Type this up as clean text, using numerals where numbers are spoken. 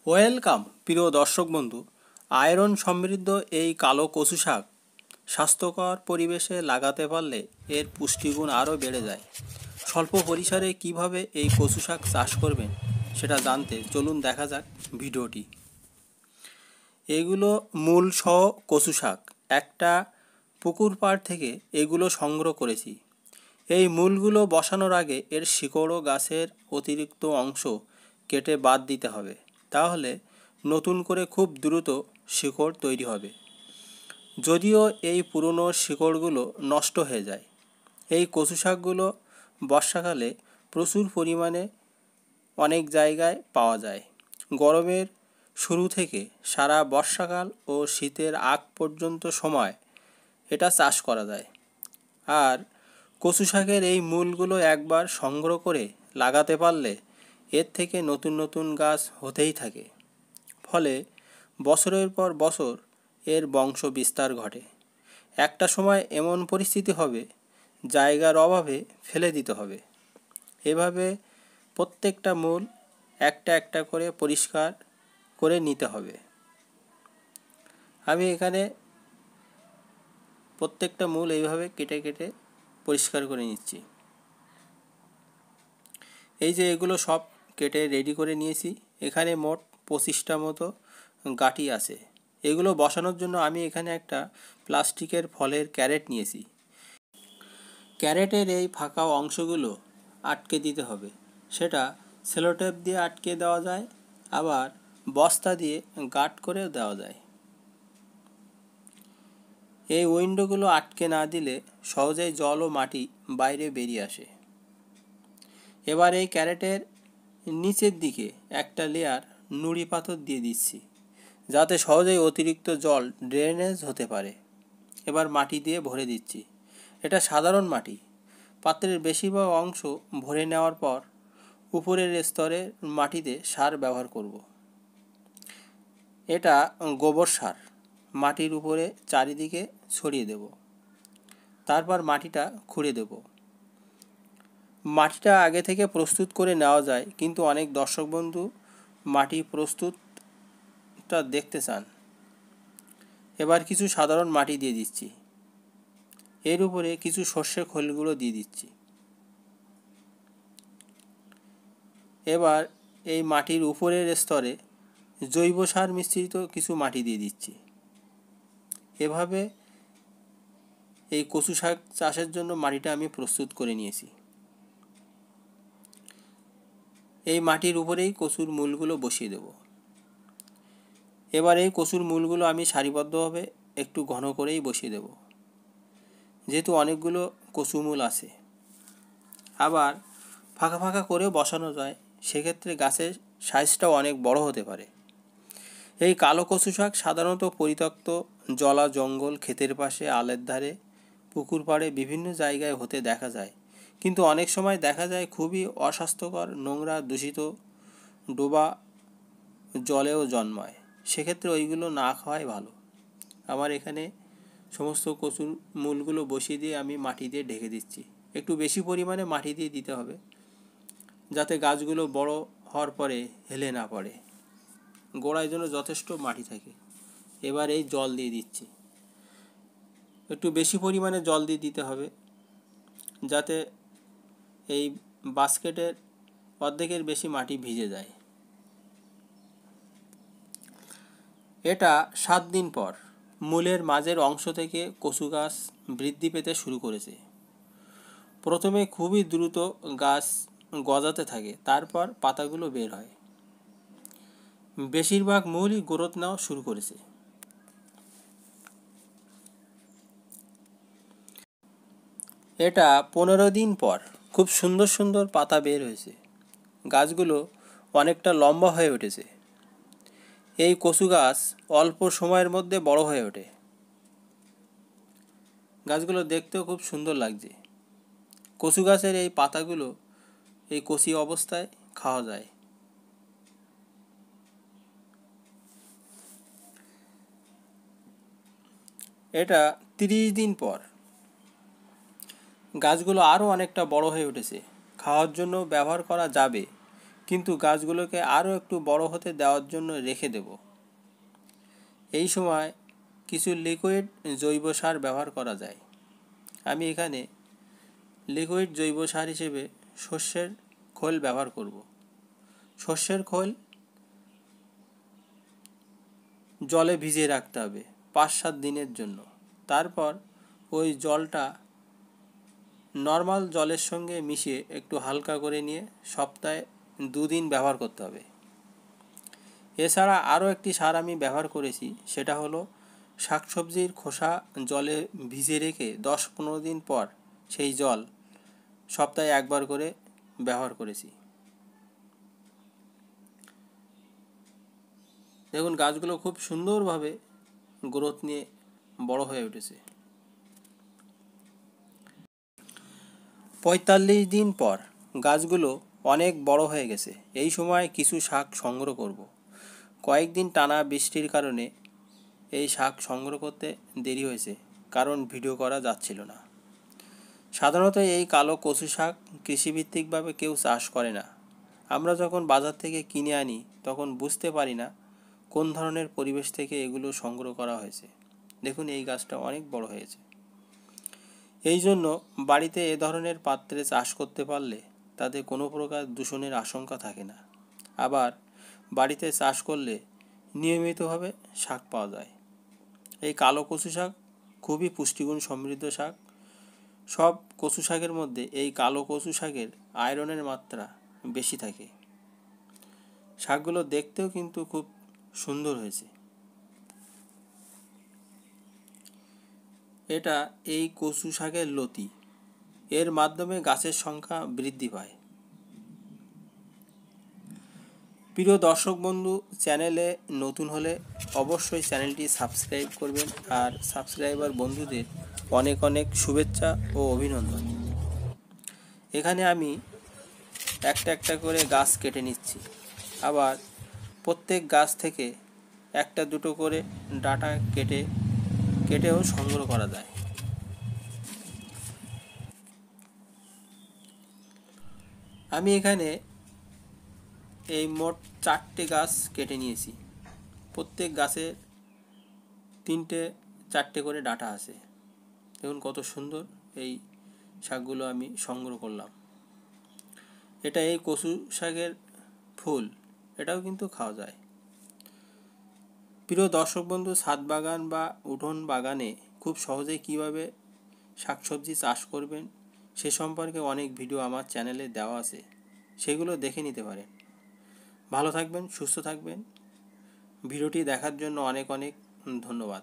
Welcome প্রিয় দর্শক বন্ধু। আয়রন সমৃদ্ধ এই কালো কচু শাক স্বাস্থ্যকর পরিবেশে লাগাতে পারলে এর পুষ্টিগুণ আরও বেড়ে যায়। স্বল্প পরিসরে কিভাবে এই কচু শাক চাষ করবেন সেটা জানতে চলুন দেখা যাক ভিডিওটি। এগুলো মূল সহ কচু শাক, একটা পুকুর পাড় থেকে এগুলো সংগ্রহ করেছি। এই মূলগুলো বসানোর আগে এর শিকড় ও গাছের অতিরিক্ত অংশ কেটে বাদ দিতে হবে, তাহলে নতুন করে খুব দ্রুত শিকড় তৈরি হবে। যদিও এই পুরনো শিকড়গুলো নষ্ট হয়ে যায়। এই কচু শাকগুলো বর্ষাকালে প্রচুর পরিমাণে অনেক জায়গায় পাওয়া যায়। গরমের শুরু থেকে সারা বর্ষাকাল ও শীতের আগ পর্যন্ত সময় এটা চাষ করা যায়। আর কচু শাকের এই মূলগুলো একবার সংগ্রহ করে লাগাতে পারলে এর থেকে নতুন নতুন গাছ হতেই থাকে। ফলে বছরের পর বছর এর বংশ বিস্তার ঘটে। একটা সময় এমন পরিস্থিতি হবে জায়গার অভাবে ফেলে দিতে হবে। এভাবে প্রত্যেকটা মূল একটা একটা করে পরিষ্কার করে নিতে হবে। আমি এখানে প্রত্যেকটা মূল এইভাবে কেটে কেটে পরিষ্কার করে নিচ্ছি। এই যে এগুলো সব কেটে রেডি করে নিয়েছি। এখানে মোট 25টা মতো গাঁটি আছে। এগুলো বসানোর জন্য আমি এখানে একটা প্লাস্টিকের ফলের ক্যারেট নিয়েছি। ক্যারেটের এই ফাঁকা অংশগুলো আটকে দিতে হবে। সেটা সেলোটেপ দিয়ে আটকে দেওয়া যায়, আবার বস্তা দিয়ে গাঁট করেও দেওয়া যায়। এই উইন্ডোগুলো আটকে না দিলে সহজেই জল ও মাটি বাইরে বেরিয়ে আসে। এবার এই ক্যারেটের নিচের দিকে একটা লেয়ার নুড়ি পাথর দিয়ে দিচ্ছি, যাতে সহজেই অতিরিক্ত জল ড্রেনেজ হতে পারে। এবার মাটি দিয়ে ভরে দিচ্ছি। এটা সাধারণ মাটি। পাত্রের বেশিরভাগ অংশ ভরে নেওয়ার পর উপরের স্তরের মাটিতে সার ব্যবহার করব। এটা গোবর সার মাটির উপরে চারিদিকে ছড়িয়ে দেব। তারপর মাটিটা খুঁড়ে দেব। মাটিটা আগে থেকে প্রস্তুত করে নেওয়া যায়, কিন্তু অনেক দর্শক বন্ধু মাটি প্রস্তুতটা দেখতে চান। এবার কিছু সাধারণ মাটি দিয়ে দিচ্ছি। এর উপরে কিছু সর্ষে খোলগুলো দিয়ে দিচ্ছি। এবার এই মাটির উপরের স্তরে জৈব সার মিশ্রিত কিছু মাটি দিয়ে দিচ্ছি। এভাবে এই কচু শাক চাষের জন্য মাটিটা আমি প্রস্তুত করে নিয়েছি। এই মাটির উপরেই কচুর মূলগুলো বসিয়ে দেব। এবার এই কচুর মূলগুলো আমি সারিবদ্ধভাবে একটু ঘন করেই বসিয়ে দেব, যেহেতু অনেকগুলো কচু মূল আছে। আবার ফাঁকা ফাঁকা করেও বসানো যায়, সেক্ষেত্রে গাছের সাইজটাও অনেক বড় হতে পারে। এই কালো কচু শাক সাধারণত পরিত্যক্ত জলা জঙ্গল, ক্ষেতের পাশে, আলের ধারে, পুকুর পাড়ে বিভিন্ন জায়গায় হতে দেখা যায়। কিন্তু অনেক সময় দেখা যায় খুবই অস্বাস্থ্যকর, নোংরা, দূষিত ডোবা জলেও জন্মায়। সেক্ষেত্রে ওইগুলো না খাওয়াই ভালো। আমার এখানে সমস্ত কচুর মূলগুলো বসিয়ে দিয়ে আমি মাটি দিয়ে ঢেকে দিচ্ছি। একটু বেশি পরিমাণে মাটি দিয়ে দিতে হবে, যাতে গাছগুলো বড় হওয়ার পরে হেলে না পড়ে, গোড়ায় যেন যথেষ্ট মাটি থাকে। এবার এই জল দিয়ে দিচ্ছি। একটু বেশি পরিমাণে জল দিয়ে দিতে হবে, যাতে এই বাস্কেটের অর্ধেকের বেশি মাটি ভিজে যায়। এটা 7 দিন পর মূলের মাঝের অংশ থেকে কচু গাছ বৃদ্ধি পেতে শুরু করেছে। প্রথমে খুবই দ্রুত গাছ গজাতে থাকে, তারপর পাতাগুলো বের হয়। বেশিরভাগ মূলই গ্রোথ নেওয়া শুরু করেছে। এটা 15 দিন পর খুব সুন্দর সুন্দর পাতা বের হয়েছে। গাছগুলো অনেকটা লম্বা হয়ে উঠেছে। এই কচু গাছ অল্প সময়ের মধ্যে বড় হয়ে ওঠে। গাছগুলো দেখতেও খুব সুন্দর লাগছে। কচু গাছের এই পাতাগুলো এই কচি অবস্থায় খাওয়া যায়। এটা 30 দিন পর গাছগুলো আরও অনেকটা বড় হয়ে উঠেছে। খাওয়ার জন্য ব্যবহার করা যাবে, কিন্তু গাছগুলোকে আরও একটু বড় হতে দেওয়ার জন্য রেখে দেব। এই সময় কিছু লিকুইড জৈব সার ব্যবহার করা যায়। আমি এখানে লিকুইড জৈব সার হিসেবে সর্ষের খোল ব্যবহার করব। সর্ষের খোল জলে ভিজিয়ে রাখতে হবে 5-7 দিনের জন্য। তারপর ওই জলটা নর্মাল জলের সঙ্গে মিশিয়ে একটু হালকা করে নিয়ে সপ্তাহে 2 দিন ব্যবহার করতে হবে। এছাড়া আরও একটি সার আমি ব্যবহার করেছি, সেটা হলো শাকসবজির খোসা জলে ভিজিয়ে রেখে 10-15 দিন পর সেই জল সপ্তাহে একবার করে ব্যবহার করেছি। দেখুন গাছগুলো খুব সুন্দরভাবে গ্রোথ নিয়ে বড় হয়ে উঠেছে। 45 দিন পর গাছগুলো অনেক বড় হয়ে গেছে। এই সময় কিছু শাক সংগ্রহ করব। কয়েকদিন টানা বৃষ্টির কারণে এই শাক সংগ্রহ করতে দেরি হয়েছে, কারণ ভিডিও করা যাচ্ছিল না। সাধারণত এই কালো কচু শাক কৃষিভিত্তিকভাবে কেউ চাষ করে না। আমরা যখন বাজার থেকে কিনে আনি তখন বুঝতে পারি না কোন ধরনের পরিবেশ থেকে এগুলো সংগ্রহ করা হয়েছে। দেখুন এই গাছটা অনেক বড় হয়েছে। এই জন্য বাড়িতে এ ধরনের পাত্রে চাষ করতে পারলে তাতে কোনো প্রকার দূষণের আশঙ্কা থাকে না। আবার বাড়িতে চাষ করলে নিয়মিতভাবে শাক পাওয়া যায়। এই কালো কচু শাক খুবই পুষ্টিগুণ সমৃদ্ধ শাক। সব কচু শাকের মধ্যে এই কালো কচু শাকের আয়রনের মাত্রা বেশি থাকে। শাকগুলো দেখতেও কিন্তু খুব সুন্দর হয়েছে। এটা এই কচু শাকের লতি, এর মাধ্যমে গাছের সংখ্যা বৃদ্ধি পায়। প্রিয় দর্শক বন্ধু, চ্যানেলে নতুন হলে অবশ্যই চ্যানেলটি সাবস্ক্রাইব করবেন, আর সাবস্ক্রাইবার বন্ধুদের অনেক অনেক শুভেচ্ছা ও অভিনন্দন। এখানে আমি একটা একটা করে গাছ কেটে নিচ্ছি। আবার প্রত্যেক গাছ থেকে একটা দুটো করে ডাঁটা কেটেও সংগ্রহ করা যায়। আমি এখানে এই মোট 4টে গাছ কেটে নিয়েছি। প্রত্যেক গাছে 3-4টে করে ডাঁটা আছে। দেখুন কত সুন্দর এই শাকগুলো আমি সংগ্রহ করলাম। এটা এই কচু শাকের ফুল, এটাও কিন্তু খাওয়া যায়। প্রিয় দর্শক বন্ধু, ছাদ বাগান বা উঠোন বাগানে খুব সহজেই কীভাবে শাকসবজি চাষ করবেন সে সম্পর্কে অনেক ভিডিও আমার চ্যানেলে দেওয়া আছে, সেগুলো দেখে নিতে পারেন। ভালো থাকবেন, সুস্থ থাকবেন। ভিডিওটি দেখার জন্য অনেক অনেক ধন্যবাদ।